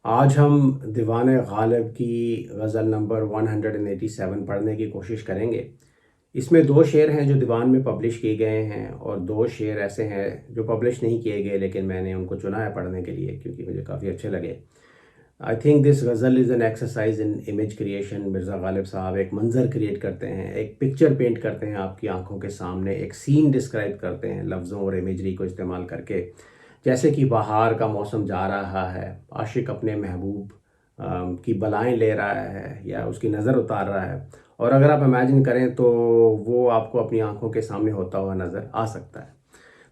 आज हम दीवान गालिब की गज़ल नंबर 187 पढ़ने की कोशिश करेंगे। इसमें दो शेर हैं जो दीवान में पब्लिश किए गए हैं और दो शेर ऐसे हैं जो पब्लिश नहीं किए गए, लेकिन मैंने उनको चुना है पढ़ने के लिए क्योंकि मुझे काफ़ी अच्छे लगे। I think this ghazal is an exercise in image creation. Mirza Ghalib साहब एक मंज़र क्रिएट करते हैं, एक पिक्चर पेंट करते हैं आपकी आंखों के सामने, एक सीन डिस्क्राइब करते हैं लफ्ज़ों और इमेजरी को इस्तेमाल करके। जैसे कि बाहर का मौसम जा रहा है, आशिक अपने महबूब की बलाएं ले रहा है या उसकी नज़र उतार रहा है, और अगर आप इमेजिन करें तो वो आपको अपनी आंखों के सामने होता हुआ नज़र आ सकता है।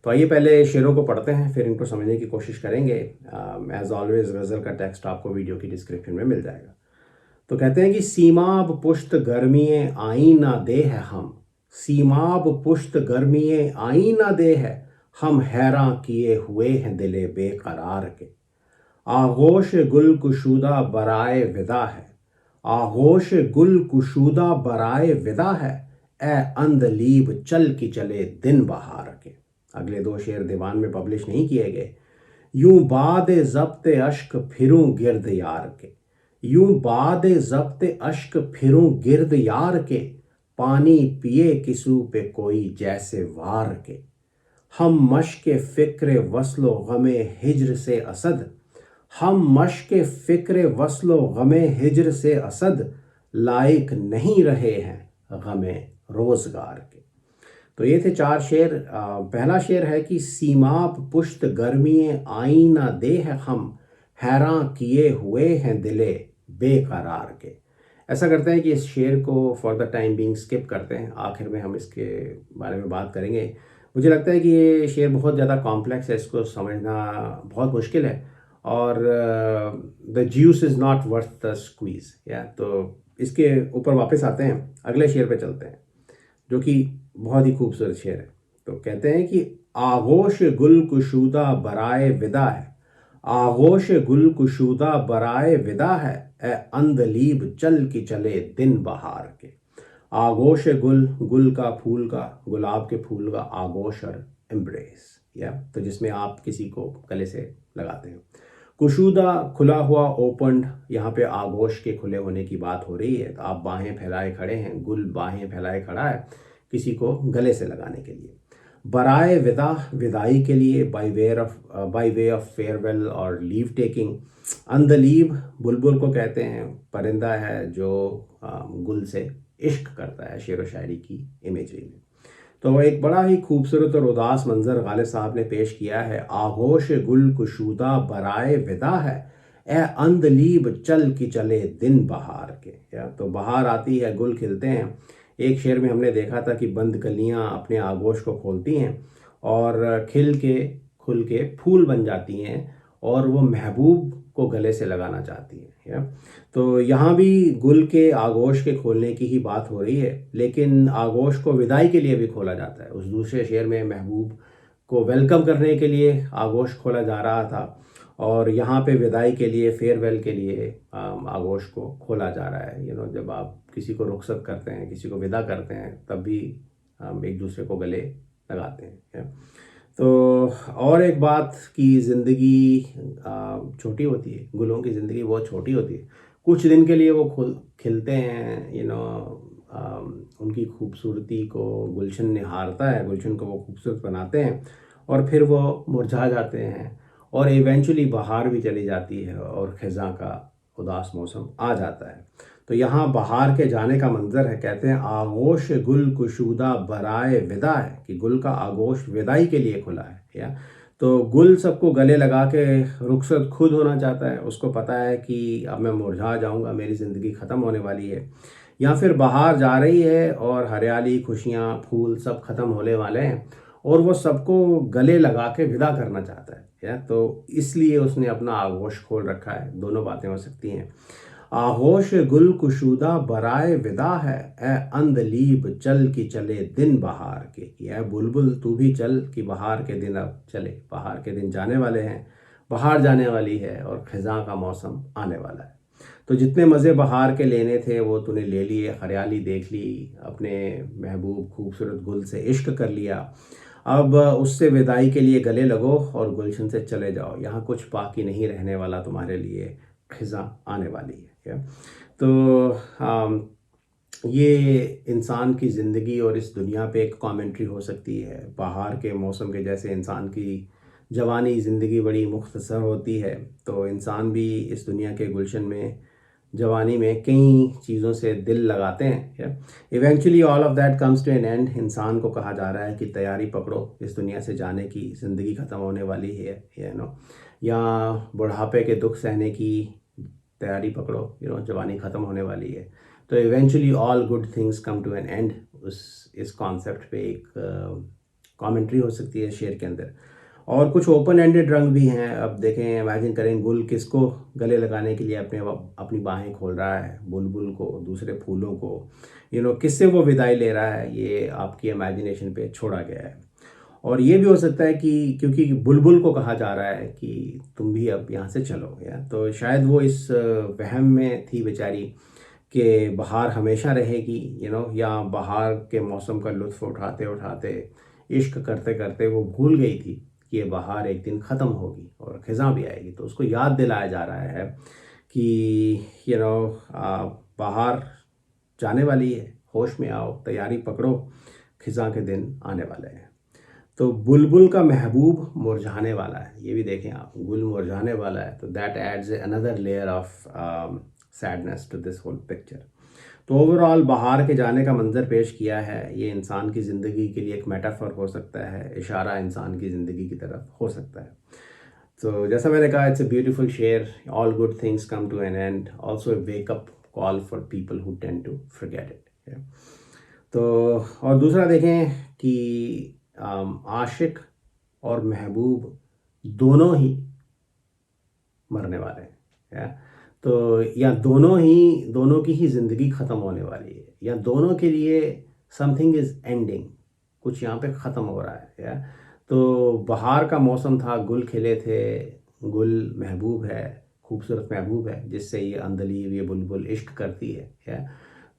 तो आइए पहले शेरों को पढ़ते हैं, फिर इनको समझने की कोशिश करेंगे। एज ऑलवेज गज़ल का टेक्स्ट आपको वीडियो की डिस्क्रिप्शन में मिल जाएगा। तो कहते हैं कि सीमाब पुश्त गर्मिये आईना दे है हम, सीमाब पुश्त गर्मिये आईना दे है हम, हैरां किए हुए हैं दिले बेकरार के। आगोश गुल कुशुदा बराए विदा है, आगोश गुल कुशुदा बराए विदा है, ए अंदलीब चल की चले दिन बहार के। अगले दो शेर दीवान में पब्लिश नहीं किए गए। यूं बाद ज़ब्त अश्क फिरूं गिर्द यार के, यूं बाद ज़ब्त अश्क फिरूं गिर्द यार के, पानी पिए किसू पे कोई जैसे वार के। हम मश्क फ़िक्र वस्लो गमे हिज्र से असद, हम मश्क फ़िक्र वस्लो गमे हिज्र से असद, लायक नहीं रहे हैं गमे रोज़गार के। तो ये थे चार शेर। पहला शेर है कि सीमाप पुश्त गर्मिये आईना दे है हम, हैरां किए हुए हैं दिले बेकरार के। ऐसा करते हैं कि इस शेर को for the time being skip करते हैं, आखिर में हम इसके बारे में बात करेंगे। मुझे लगता है कि ये शेर बहुत ज़्यादा कॉम्प्लेक्स है, इसको समझना बहुत मुश्किल है, और the juice is not worth the squeeze. या तो इसके ऊपर वापस आते हैं, अगले शेर पे चलते हैं जो कि बहुत ही खूबसूरत शेर है। तो कहते हैं कि आगोश गुल कुशुदा बराए विदा है, आगोश गुल कुशुदा बराए विदा है, ए अंदलीब चल की चले दिन बहार के। आगोश गुल, गुल का फूल का, गुलाब के फूल का आगोश और एम्ब्रेस, या तो जिसमें आप किसी को गले से लगाते हैं। कुशुदा खुला हुआ, ओपन्ड, यहाँ पे आगोश के खुले होने की बात हो रही है। तो आप बाहें फैलाए खड़े हैं, गुल बाहें फैलाए खड़ा है किसी को गले से लगाने के लिए। बराए विदा, विदाई के लिए, बाई वे ऑफ फेयरवेल और लीव टेकिंग। अंदलीब बुलबुल को कहते हैं, परिंदा है जो गुल से इश्क करता है शेर व शायरी की इमेजरी में। तो एक बड़ा ही खूबसूरत और उदास मंजर गालिब साहब ने पेश किया है। आगोश गुल कुशुदा बराए विदा है, ए अंदलीब चल की चले दिन बहार के। या तो बहार आती है, गुल खिलते हैं। एक शेर में हमने देखा था कि बंद कलियां अपने आगोश को खोलती हैं और खिल के खुल के फूल बन जाती हैं और वो महबूब को गले से लगाना चाहती हैं। या तो यहाँ भी गुल के आगोश के खोलने की ही बात हो रही है, लेकिन आगोश को विदाई के लिए भी खोला जाता है। उस दूसरे शेर में महबूब को वेलकम करने के लिए आगोश खोला जा रहा था, और यहाँ पे विदाई के लिए, फेयरवेल के लिए आगोश को खोला जा रहा है। जब आप किसी को रुखसत करते हैं, किसी को विदा करते हैं, तब भी हम एक दूसरे को गले लगाते हैं। तो और एक बात कि ज़िंदगी छोटी होती है, गुलों की ज़िंदगी बहुत छोटी होती है। कुछ दिन के लिए वो खिलते हैं, उनकी खूबसूरती को गुलशन निहारता है, गुलशन को वो खूबसूरत बनाते हैं, और फिर वो मुरझा जाते हैं, और इवेंचुअली बहार भी चली जाती है और खिज़ां का उदास मौसम आ जाता है। तो यहाँ बहार के जाने का मंजर है। कहते हैं आगोश गुल कुशुदा बराए विदा है, कि गुल का आगोश विदाई के लिए खुला है। या तो गुल सबको गले लगा के रुखसत खुद होना चाहता है, उसको पता है कि अब मैं मुरझा जाऊंगा, मेरी ज़िंदगी ख़त्म होने वाली है। या फिर बहार जा रही है और हरियाली, खुशियाँ, फूल सब ख़त्म होने वाले हैं, और वो सबको गले लगा के विदा करना चाहता है। या तो इसलिए उसने अपना आगोश खोल रखा है। दोनों बातें हो सकती हैं। आगोश गुल कुशुदा बराए विदा है, ए अंदलीब चल की चले दिन बहार के। यह बुलबुल तू भी चल कि बहार के दिन अब चले, बहार के दिन जाने वाले हैं, बहार जाने वाली है और खिज़ां का मौसम आने वाला है। तो जितने मज़े बहार के लेने थे वो तूने ले लिए, हरियाली देख ली, अपने महबूब खूबसूरत गुल से इश्क कर लिया, अब उससे विदाई के लिए गले लगो और गुलशन से चले जाओ। यहाँ कुछ बाकी नहीं रहने वाला तुम्हारे लिए, खिज़ा आने वाली है। या तो ये इंसान की ज़िंदगी और इस दुनिया पे एक कमेंट्री हो सकती है। बाहर के मौसम के जैसे इंसान की जवानी ज़िंदगी बड़ी मुख्तसर होती है, तो इंसान भी इस दुनिया के गुलशन में जवानी में कई चीज़ों से दिल लगाते हैं। Eventually all of that comes to an end. इंसान को कहा जा रहा है कि तैयारी पकड़ो, इस दुनिया से जाने की, ज़िंदगी ख़त्म होने वाली है, या बुढ़ापे के दुख सहने की तैयारी पकड़ो, जवानी ख़त्म होने वाली है। तो eventually all good things come to an end. इस कॉन्सेप्ट पे एक कमेंट्री हो सकती है शेर के अंदर। और कुछ ओपन एंडेड रंग भी हैं। अब देखें, इमेजिन करें, गुल किसको गले लगाने के लिए अपनी बाहें खोल रहा है, बुलबुल को, दूसरे फूलों को, किससे वो विदाई ले रहा है, ये आपकी इमेजिनेशन पे छोड़ा गया है। और ये भी हो सकता है कि क्योंकि बुलबुल को कहा जा रहा है कि तुम भी अब यहाँ से चलो, तो शायद वो इस वहम में थी बेचारी कि बहार हमेशा रहेगी, या बहार के मौसम का लुत्फ़ उठाते उठाते, इश्क करते करते वो भूल गई थी कि ये बहार एक दिन ख़त्म होगी और ख़िज़ां भी आएगी। तो उसको याद दिलाया जा रहा है कि बहार जाने वाली है, होश में आओ, तैयारी पकड़ो, ख़िज़ां के दिन आने वाले हैं। तो बुलबुल का महबूब मुरझाने वाला है, ये भी देखें आप, गुल मुरझाने वाला है, तो that adds another layer of sadness to this whole picture. तो ओवरऑल बहार के जाने का मंजर पेश किया है। ये इंसान की ज़िंदगी के लिए एक मेटाफर हो सकता है, इशारा इंसान की ज़िंदगी की तरफ हो सकता है। तो जैसा मैंने कहा, इट्स अ ब्यूटीफुल शेर, all good things come to an end, also a wake up call for people who tend to forget it. तो और दूसरा देखें कि आशिक और महबूब दोनों ही मरने वाले हैं, तो या दोनों की ही ज़िंदगी ख़त्म होने वाली है, या दोनों के लिए समथिंग इज़ एंडिंग, कुछ यहाँ पे ख़त्म हो रहा है। तो बहार का मौसम था, गुल खिले थे, गुल महबूब है, खूबसूरत महबूब है, जिससे ये अंदलीब, ये बुलबुल इश्क करती है।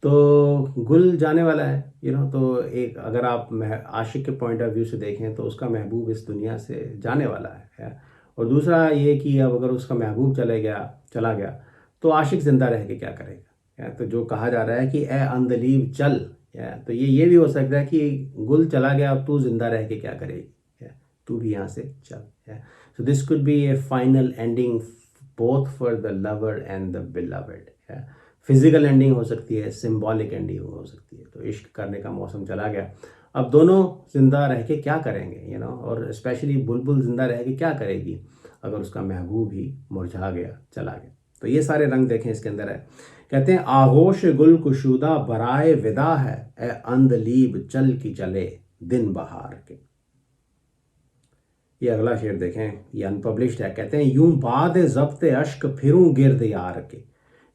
तो गुल जाने वाला है, तो एक अगर आप आशिक के पॉइंट ऑफ व्यू से देखें तो उसका महबूब इस दुनिया से जाने वाला है। और दूसरा ये कि अब अगर उसका महबूब चला गया तो आशिक ज़िंदा रह के क्या करेगा। तो जो कहा जा रहा है कि ए अंदलीब चल, तो ये भी हो सकता है कि गुल चला गया, अब तू ज़िंदा रह के क्या करेगी, तू भी यहाँ से चल। So this could be A final ending both for the lover and the beloved. Physical ending हो सकती है, सिंबॉलिक एंडिंग हो सकती है। तो इश्क करने का मौसम चला गया, अब दोनों ज़िंदा रह के क्या करेंगे, और स्पेशली बुलबुल ज़िंदा रह के क्या करेगी अगर उसका महबूब ही मुरझा गया, चला गया। तो ये सारे रंग देखें इसके अंदर है। कहते हैं, आगोश गुल कुशुदा बराए विदा है, ए अंदलीब चल की चले दिन बहार के। ये अगला शेर देखें, ये अनपब्लिश्ड है। कहते हैं, यूं बाद ज़ब्ते अश्क फिरूं गिर्द यार के,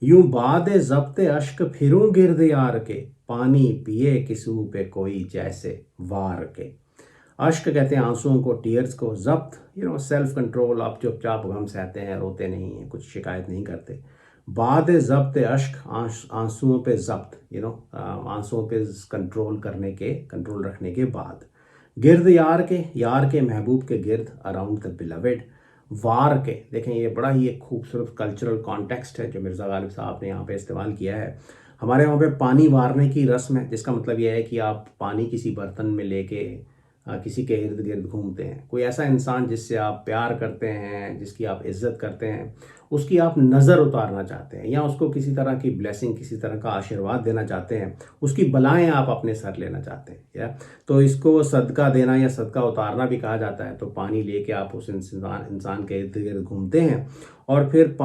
यूं बाद ज़ब्ते अश्क फिरूं गिर्द यार के, पानी पिए किसू पे कोई जैसे वार के। अश्क कहते हैं आंसुओं को, टीयर्स को, ज़ब्त सेल्फ कंट्रोल, आप चुपचाप गम सहते हैं, रोते नहीं हैं, कुछ शिकायत नहीं करते। बाद ज़ब्त अश्क, आंसुओं पे ज़ब्त, आंसुओं पे कंट्रोल रखने के बाद। गिर्द यार के महबूब के गिर्द, अराउंड द बिलवेड। वार के, देखें ये बड़ा ही एक खूबसूरत कल्चरल कॉन्टेक्स्ट है जो मिर्ज़ा गालिब साहब ने यहाँ पे इस्तेमाल किया है। हमारे वहाँ पे पानी वारने की रस्म है, जिसका मतलब यह है कि आप पानी किसी बर्तन में लेके किसी के इर्द गिर्द घूमते हैं। कोई ऐसा इंसान जिससे आप प्यार करते हैं, जिसकी आप इज़्ज़त करते हैं, उसकी आप नज़र उतारना चाहते हैं, या उसको किसी तरह की ब्लेसिंग, किसी तरह का आशीर्वाद देना चाहते हैं, उसकी बलाएं आप अपने सर लेना चाहते हैं, तो इसको सदका देना या सदका उतारना भी कहा जाता है। तो पानी लेके आप उस इंसान के इर्द गिर्द घूमते हैं और फिर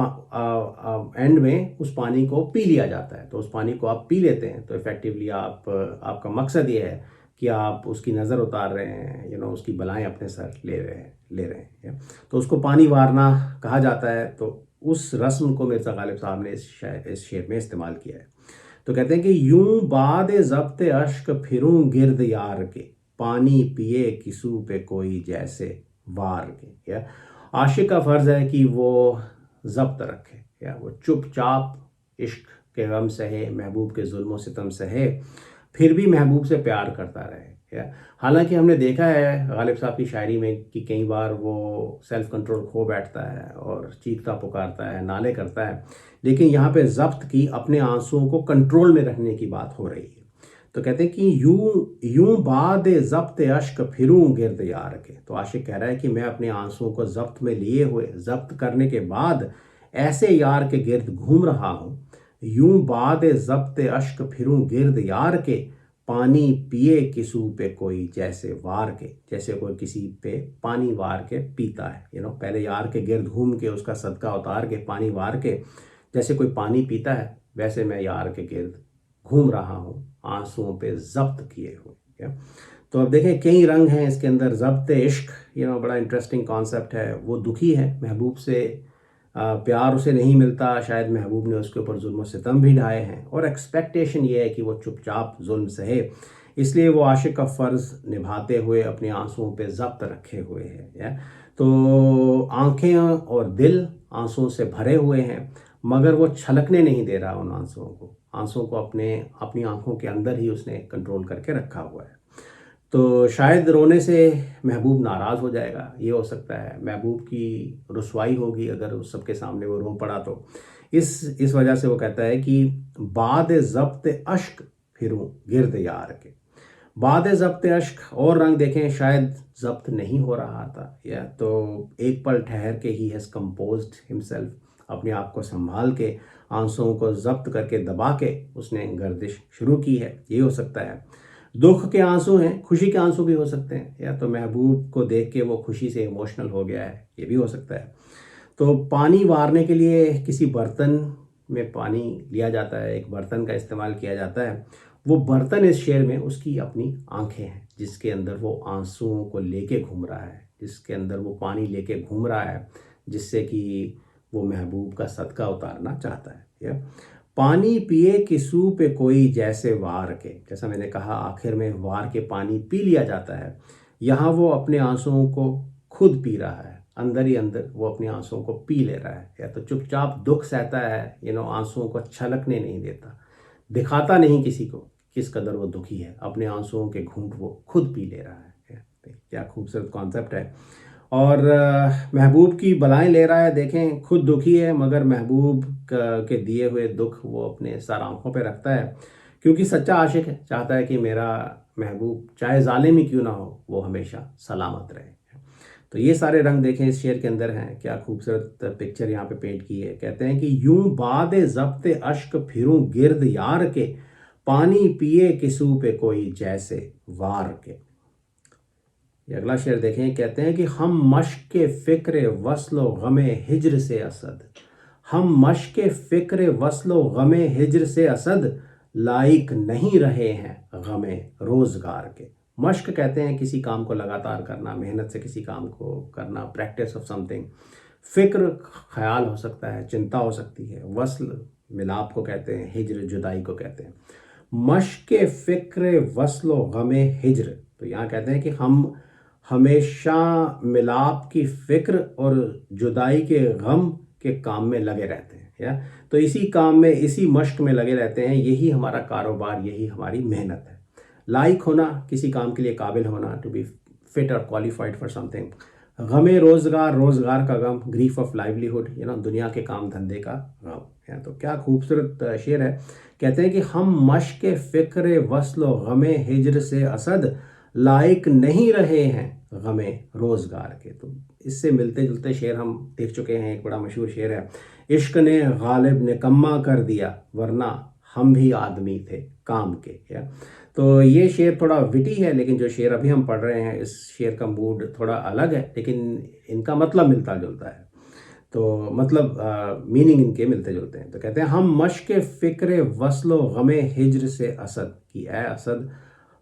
एंड में उस पानी को पी लिया जाता है। तो उस पानी को आप पी लेते हैं, तो इफ़ेक्टिवली आपका मकसद ये है कि आप उसकी नज़र उतार रहे हैं, उसकी बलाएं अपने सर ले रहे हैं। तो उसको पानी वारना कहा जाता है। तो उस रस्म को मिर्ज़ा गालिब साहब ने इस शेर में इस्तेमाल किया है। तो कहते हैं कि यूं बाद ज़ब्ते अश्क फिरूं गिर्द यार के, पानी पिए किसू पे कोई जैसे वार के। या आशिक का फ़र्ज़ है कि वो ज़ब्त रखे, या वो चुपचाप इश्क के गम सहे, महबूब के जुल्म सितम सहे, फिर भी महबूब से प्यार करता रहे, या हालांकि हमने देखा है गालिब साहब की शायरी में कि कई बार वो सेल्फ कंट्रोल खो बैठता है और चीखता पुकारता है, नाले करता है, लेकिन यहाँ पे ज़ब्त की, अपने आंसुओं को कंट्रोल में रखने की बात हो रही है। तो कहते हैं कि यूं यूं बाद ज़ब्त अश्क फिरूं गिर्द यार के। तो आशिक कह रहा है कि मैं अपने आंसुओं को ज़ब्त में लिए हुए, ज़ब्त करने के बाद ऐसे यार के गिर्द घूम रहा हूँ। यूं बाद ज़ब्त अश्क फिरूं गिर्द यार के, पानी पिए किसू पे कोई जैसे वार के। जैसे कोई किसी पे पानी वार के पीता है, पहले यार के गिर्द घूम के उसका सदका उतार के पानी वार के, जैसे कोई पानी पीता है, वैसे मैं यार के गिर्द घूम रहा हूँ आंसुओं पे ज़ब्त किए हुए। क्या तो अब देखें कई रंग हैं इसके अंदर। ज़ब्त इश्क बड़ा इंटरेस्टिंग कॉन्सेप्ट है। वो दुखी है, महबूब से प्यार उसे नहीं मिलता, शायद महबूब ने उसके ऊपर जुल्म सितम भी ढाए हैं, और एक्सपेक्टेशन ये है कि वो चुपचाप जुल्म सहे, इसलिए वो आशिक का फ़र्ज़ निभाते हुए अपने आंसुओं पे ज़ब्त रखे हुए है। तो आंखें और दिल आंसुओं से भरे हुए हैं, मगर वो छलकने नहीं दे रहा उन आंसुओं को अपनी आंखों के अंदर ही उसने कंट्रोल करके रखा हुआ है। तो शायद रोने से महबूब नाराज़ हो जाएगा, ये हो सकता है। महबूब की रुसवाई होगी अगर उस सबके सामने वो रो पड़ा तो। इस वजह से वो कहता है कि बाद ज़ब्त अश्क फिरूं गिर्द यार के। बाद ज़ब्त अश्क और रंग देखें, शायद ज़ब्त नहीं हो रहा था, या तो एक पल ठहर के ही हैज़ कंपोज्ड हिमसेल्फ, अपने आप को संभाल के आंसुओं को ज़ब्त करके दबा के उसने गर्दिश शुरू की है, ये हो सकता है। दुख के आंसू हैं, खुशी के आंसू भी हो सकते हैं, या तो महबूब को देख के वो खुशी से इमोशनल हो गया है, ये भी हो सकता है। तो पानी वारने के लिए किसी बर्तन में पानी लिया जाता है, एक बर्तन का इस्तेमाल किया जाता है। वो बर्तन इस शेर में उसकी अपनी आंखें हैं, जिसके अंदर वो आंसुओं को लेके घूम रहा है, जिसके अंदर वो पानी लेके घूम रहा है, जिससे कि वो महबूब का सदका उतारना चाहता है। या पानी पिए किसू पे कोई जैसे वार के, जैसा मैंने कहा आखिर में वार के पानी पी लिया जाता है, यहाँ वो अपने आंसुओं को खुद पी रहा है, अंदर ही अंदर वो अपने आंसुओं को पी ले रहा है। या तो चुपचाप दुख सहता है, आंसुओं को छलकने नहीं देता, दिखाता नहीं किसी को किस कदर वो दुखी है, अपने आंसुओं के घूंट वो खुद पी ले रहा है। क्या खूबसूरत कॉन्सेप्ट है। और महबूब की बलाएं ले रहा है। देखें खुद दुखी है, मगर महबूब के दिए हुए दुख वो अपने सर आंखों पे रखता है, क्योंकि सच्चा आशिक है, चाहता है कि मेरा महबूब चाहे जालिम ही क्यों ना हो, वो हमेशा सलामत रहे। तो ये सारे रंग देखें इस शेर के अंदर हैं। क्या खूबसूरत पिक्चर यहाँ पे पेंट की है। कहते हैं कि यूं बाद ज़ब्त अश्क फिरूं गिर्द यार के, पानी पिए किसू पे कोई जैसे वार के। ये अगला शेर देखें। कहते हैं कि हम मश्क फ़िक्र वस्लो गमे हिज्र से असद, हम मश्क फ़िक्र वस्लो गमे हिज्र से असद, लाइक नहीं रहे हैं गमे रोज़गार के। मश्क कहते हैं किसी काम को लगातार करना, मेहनत से किसी काम को करना, प्रैक्टिस ऑफ समथिंग। फ़िक्र ख्याल हो सकता है, चिंता हो सकती है। वस्ल मिलाप को कहते हैं, हिज्र जुदाई को कहते हैं। मश्क फ़िक्र वस्लो गमे हिज्र, तो यहाँ कहते हैं कि हम हमेशा मिलाप की फ़िक्र और जुदाई के गम के काम में लगे रहते हैं। या तो इसी काम में, इसी मश्क में लगे रहते हैं। यही हमारा कारोबार, यही हमारी मेहनत है। लाइक होना, किसी काम के लिए काबिल होना, टू बी फिट और क्वालिफाइड फॉर समथिंग। गमे रोज़गार, रोज़गार का गम, ग्रीफ ऑफ लाइवलीहुड, दुनिया के काम धंधे का गम। तो क्या खूबसूरत शेर है। कहते हैं कि हम मश्क फ़िक्र वस्लो गमे हिज्र से असद, लायक नहीं रहे हैं गमे रोज़गार के। तो इससे मिलते जुलते शेर हम देख चुके हैं। एक बड़ा मशहूर शेर है, इश्क ने गालिब निकम्मा कर दिया, वरना हम भी आदमी थे काम के। या तो ये शेर थोड़ा विटी है, लेकिन जो शेर अभी हम पढ़ रहे हैं, इस शेर का मूड थोड़ा अलग है, लेकिन इनका मतलब मिलता जुलता है। तो मतलब मीनिंग इनके मिलते जुलते हैं। तो कहते हैं हम मश्क फ़िक्र वस्लो गमे हिज्र से असद, कि ए असद,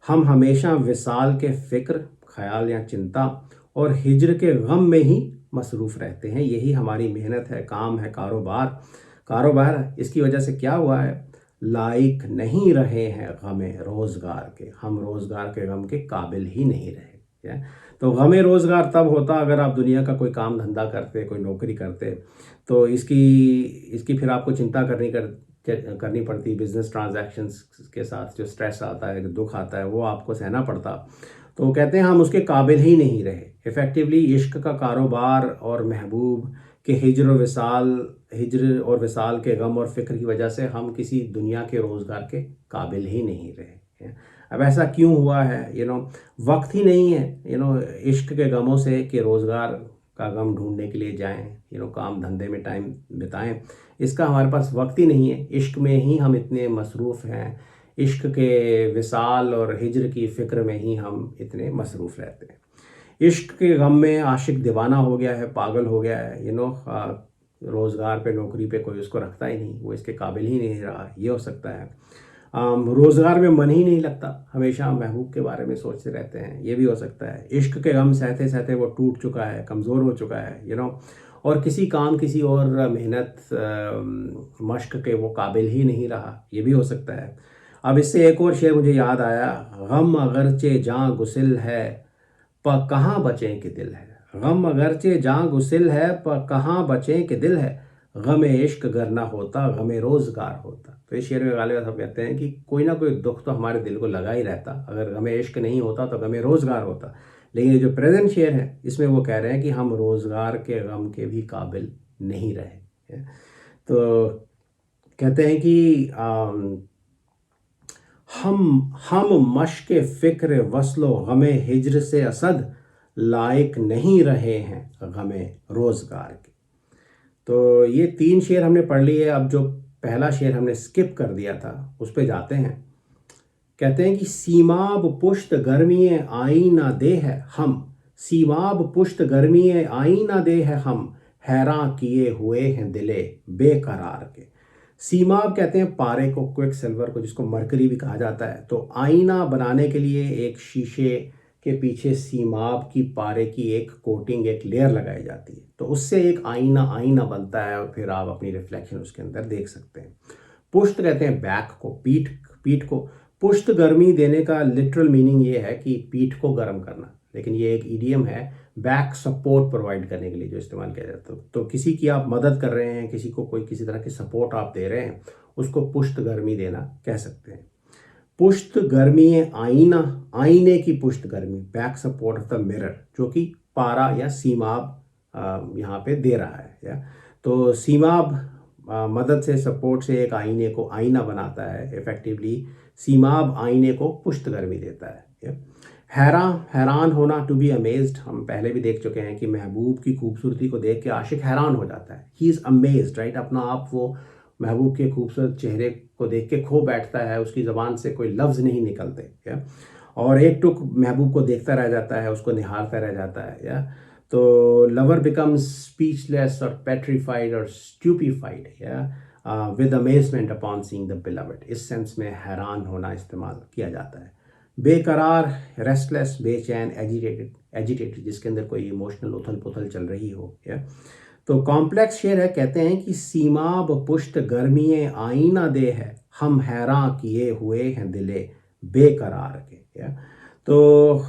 हम हमेशा विसाल के फ़िक्र, ख्याल या चिंता, और हिज्र के गम में ही मसरूफ़ रहते हैं। यही हमारी मेहनत है, काम है, कारोबार है। इसकी वजह से क्या हुआ है, लायक नहीं रहे हैं गमे रोज़गार के, हम रोज़गार के गम के काबिल ही नहीं रहे। तो गमे रोज़गार तब होता अगर आप दुनिया का कोई काम धंधा करते, कोई नौकरी करते, तो इसकी फिर आपको चिंता करनी करनी पड़ती, बिजनेस ट्रांजैक्शंस के साथ जो स्ट्रेस आता है, जो दुख आता है, वो आपको सहना पड़ता। तो कहते हैं हम उसके काबिल ही नहीं रहे। इफ़ेक्टिवली इश्क का कारोबार और महबूब के हिजर और विसाल के गम और फ़िक्र की वजह से हम किसी दुनिया के रोज़गार के काबिल ही नहीं रहे हैं। अब ऐसा क्यों हुआ है? वक्त ही नहीं है इश्क के गमों से कि रोज़गार का गम ढूंढने के लिए जाएं, काम धंधे में टाइम बिताएं। इसका हमारे पास वक्त ही नहीं है। इश्क में ही हम इतने मसरूफ़ हैं, इश्क के विसाल और हिजर की फ़िक्र में ही हम इतने मसरूफ़ रहते हैं। इश्क के गम में आशिक दीवाना हो गया है, पागल हो गया है। रोज़गार पे, नौकरी पे कोई उसको रखता ही नहीं, वो इसके काबिल ही नहीं रहा, ये हो सकता है। रोज़गार में मन ही नहीं लगता, हमेशा महबूब के बारे में सोचते रहते हैं, ये भी हो सकता है। इश्क के गम सहते सहते वो टूट चुका है, कमज़ोर हो चुका है और किसी काम, किसी और मेहनत, मश्क के वो काबिल ही नहीं रहा, ये भी हो सकता है। अब इससे एक और शेर मुझे याद आया, गम अगरचे जाँ गुसिल है प कहाँ बचें कि दिल है। गम अगरचे जाँ गुसिल है प कहाँ बचें कि दिल है, गम इश्क गर ना होता गम रोज़गार होता। तो इस शेर में गालिब साहब कहते हैं कि कोई ना कोई दुख तो हमारे दिल को लगा ही रहता, अगर गम इश्क नहीं होता तो गम रोज़गार होता। लेकिन ये जो प्रेजेंट शेर है, इसमें वो कह रहे हैं कि हम रोज़गार के गम के भी काबिल नहीं रहे। तो कहते हैं कि हम मश्क फ़िक्र वस्लो गमे हिजर से असद लायक नहीं रहे हैं गमे रोज़गार के। तो ये 3 शेर हमने पढ़ लिए। अब जो पहला शेर हमने स्किप कर दिया था उस पे जाते हैं। कहते हैं कि सीमाब पुश्त गर्मी आईना दे है हम, सीमाब पुश्त गर्मी आईना दे है हम, हैरान किए हुए हैं दिले बेकरार के। सीमाब कहते हैं पारे को, क्विक सिल्वर को, जिसको मरकरी भी कहा जाता है। तो आईना बनाने के लिए एक शीशे के पीछे सीमाब की, पारे की एक कोटिंग, एक लेयर लगाई जाती है, तो उससे एक आईना बनता है और फिर आप अपनी रिफ्लेक्शन उसके अंदर देख सकते हैं। पुश्त कहते हैं बैक को, पीठ को। पुश्त गर्मी देने का लिटरल मीनिंग ये है कि पीठ को गर्म करना, लेकिन ये एक ईडियम है बैक सपोर्ट प्रोवाइड करने के लिए जो इस्तेमाल किया जाता है। तो किसी की आप मदद कर रहे हैं, किसी को कोई किसी तरह की सपोर्ट आप दे रहे हैं, उसको पुश्त गर्मी देना कह सकते हैं। पुश्त गर्मी आईना, आईने की पुश्त गर्मी, back support of the mirror, जो कि पारा या सीमाब यहाँ पे दे रहा है। या तो सीमाब मदद से, सपोर्ट से एक आईने को आईना बनाता है। इफेक्टिवली सीमाब आईने को पुश्त गर्मी देता है। हैरान होना, टू बी अमेज्ड, हम पहले भी देख चुके हैं कि महबूब की खूबसूरती को देख के आशिक हैरान हो जाता है। ही इज़ अमेज्ड, राइट, अपना आप वो महबूब के खूबसूरत चेहरे को देख के खो बैठता है, उसकी ज़बान से कोई लफ्ज़ नहीं निकलते। या और एक टुक महबूब को देखता रह जाता है, उसको निहारता रह जाता है। या तो लवर बिकम्स स्पीचलेस और पेट्रीफाइड और स्ट्यूपीफाइड, या with amazement upon seeing the beloved, इस सेंस में हैरान होना इस्तेमाल किया जाता है। बेकरार, रेस्टलेस, बेचैन, एजिटेटेड, जिसके अंदर कोई इमोशनल उथल पुथल चल रही हो। या तो कॉम्प्लेक्स शेर है। कहते हैं कि सीमाब पुश्त गर्मी आईना दे है हम, हैरान किए हुए हैं दिले बेकरार के। या तो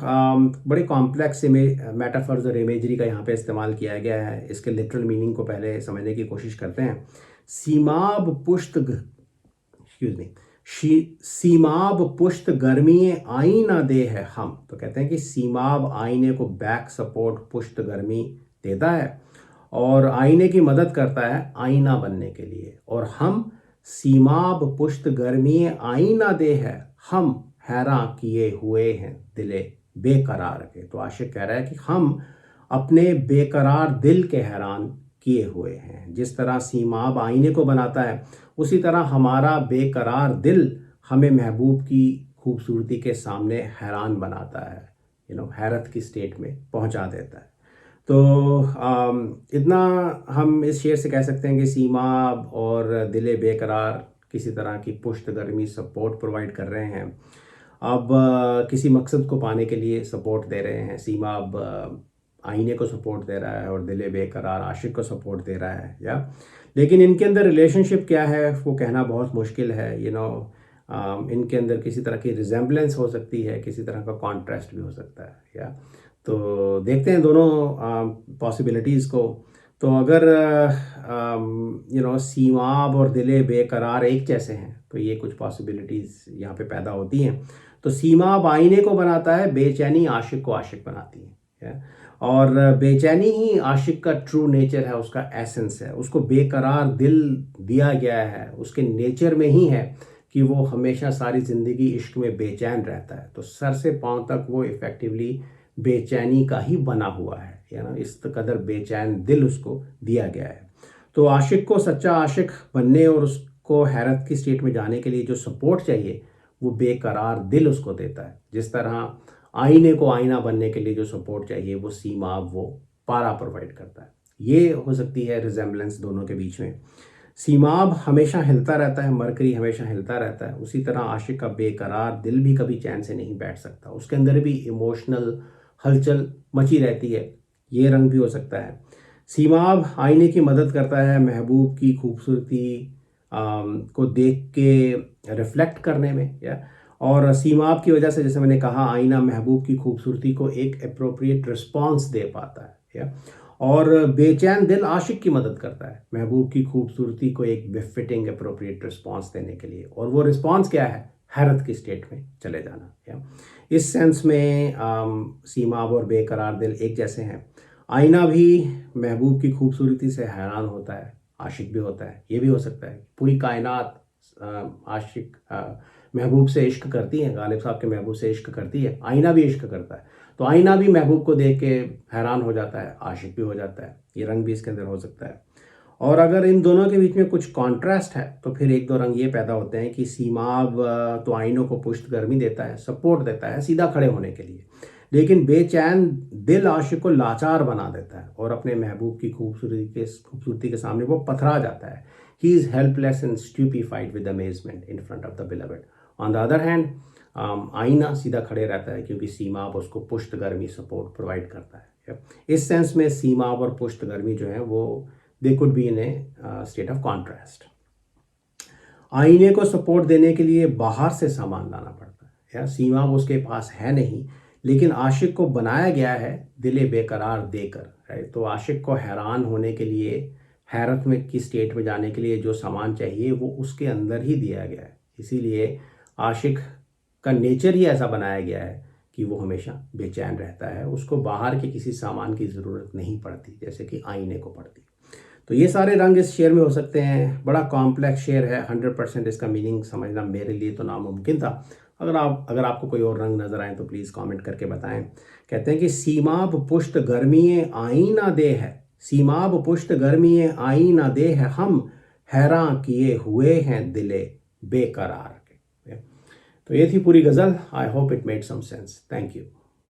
बड़े कॉम्प्लेक्स मेटाफर्स और इमेजरी का यहाँ पे इस्तेमाल किया गया है। इसके लिटरल मीनिंग को पहले समझने की कोशिश करते हैं। सीमाब पुश्त, एक्सक्यूज मी, सीमाब पुश्त गर्मी आईना दे है हम। तो कहते हैं कि सीमाब आईने को बैक सपोर्ट, पुश्त गर्मी देता है और आईने की मदद करता है आईना बनने के लिए। और हम सीमाब पुश्त गर्मी आईना दे है हम, हैरान किए हुए हैं दिले बेकरार के। तो आशिक कह रहा है कि हम अपने बेकरार दिल के हैरान किए हुए हैं। जिस तरह सीमाब आईने को बनाता है, उसी तरह हमारा बेकरार दिल हमें महबूब की खूबसूरती के सामने हैरान बनाता है, हैरत की स्टेट में पहुंचा देता है। तो इतना हम इस शेर से कह सकते हैं कि सीमाब और दिले बेकरार किसी तरह की पुश्त गर्मी, सपोर्ट प्रोवाइड कर रहे हैं। अब किसी मकसद को पाने के लिए सपोर्ट दे रहे हैं। सीमाब आईने को सपोर्ट दे रहा है और दिले बेकरार आशिक को सपोर्ट दे रहा है। या लेकिन इनके अंदर रिलेशनशिप क्या है वो कहना बहुत मुश्किल है। इनके अंदर किसी तरह की रिजेम्बलेंस हो सकती है, किसी तरह का कॉन्ट्रास्ट भी हो सकता है। या तो देखते हैं दोनों पॉसिबिलिटीज़ को। तो अगर सीमाब और दिले बेकरार एक जैसे हैं तो ये कुछ पॉसिबिलिटीज़ यहाँ पे पैदा होती हैं। तो सीमाब आईने को बनाता है, बेचैनी आशिक को आशिक बनाती है। और बेचैनी ही आशिक का ट्रू नेचर है, उसका एसेंस है। उसको बेकरार दिल दिया गया है, उसके नेचर में ही है कि वो हमेशा सारी ज़िंदगी इश्क में बेचैन रहता है। तो सर से पांव तक वो इफ़ेक्टिवली बेचैनी का ही बना हुआ है, इस कदर बेचैन दिल उसको दिया गया है। तो आशिक को सच्चा आशिक बनने और उसको हैरत की स्टेट में जाने के लिए जो सपोर्ट चाहिए वो बेकरार दिल उसको देता है। जिस तरह आईने को आईना बनने के लिए जो सपोर्ट चाहिए वो सीमाब वो पारा प्रोवाइड करता है। ये हो सकती है रिजेम्बलेंस दोनों के बीच में। सीमाब हमेशा हिलता रहता है, मरकरी हमेशा हिलता रहता है, उसी तरह आशिक का बेकरार दिल भी कभी चैन से नहीं बैठ सकता, उसके अंदर भी इमोशनल हलचल मची रहती है। ये रंग भी हो सकता है। सीमाब आईने की मदद करता है महबूब की खूबसूरती को देख के रिफ्लेक्ट करने में, या और सीमाब की वजह से, जैसे मैंने कहा, आईना महबूब की खूबसूरती को एक अप्रोप्रिएट रिस्पॉन्स दे पाता है, या और बेचैन दिल आशिक की मदद करता है महबूब की खूबसूरती को एक बेफिटिंग अप्रोप्रिएट रिस्पॉन्स देने के लिए। और वो रिस्पॉन्स क्या है? हैरत की स्टेट में चले जाना, या इस सेंस में सीमाब और बेकरार दिल एक जैसे हैं। आईना भी महबूब की खूबसूरती से हैरान होता है, आशिक भी होता है। ये भी हो सकता है पूरी कायनात आशिक महबूब से इश्क करती है, गालिब साहब के महबूब से इश्क करती है, आईना भी इश्क करता है। तो आईना भी महबूब को देख के हैरान हो जाता है, आशिक भी हो जाता है। ये रंग भी इसके अंदर हो सकता है। और अगर इन दोनों के बीच में कुछ कॉन्ट्रास्ट है तो फिर एक दो रंग ये पैदा होते हैं कि सीमाब तो आईनों को पुष्ट गर्मी देता है, सपोर्ट देता है सीधा खड़े होने के लिए, लेकिन बेचैन दिल आशिक को लाचार बना देता है और अपने महबूब की खूबसूरती के सामने वो पथरा जाता है। He is helpless and stupefied with amazement in front of the beloved. On the other hand आईना सीधा खड़े रहता है क्योंकि सीमाब उसको पुष्ट गर्मी सपोर्ट प्रोवाइड करता है। इस सेंस में सीमाब और पुष्ट गर्मी जो है वो they could be in A state of contrast. आईने को सपोर्ट देने के लिए बाहर से सामान लाना पड़ता है, या सीमाब उसके पास है नहीं, लेकिन आशिक को बनाया गया है दिले बेकरार देकर, राइट। तो आशिक को हैरान होने के लिए, हैरत में की स्टेट में जाने के लिए जो सामान चाहिए वो उसके अंदर ही दिया गया है। इसीलिए आशिक का नेचर ही ऐसा बनाया गया है कि वो हमेशा बेचैन रहता है, उसको बाहर के किसी सामान की ज़रूरत नहीं पड़ती जैसे कि आईने को पड़ती। तो ये सारे रंग इस शेर में हो सकते हैं। बड़ा कॉम्प्लेक्स शेर है, 100% इसका मीनिंग समझना मेरे लिए तो नामुमकिन था। अगर आपको कोई और रंग नज़र आए तो प्लीज़ कमेंट करके बताएं। कहते हैं कि सीमाब पुष्ट गर्मीए आईना दे है, सीमाब पुष्ट गर्मीए आईना दे है, हम हैरान किए हुए हैं दिले बेकरार के। तो ये थी पूरी गज़ल। I hope it made some sense. Thank you.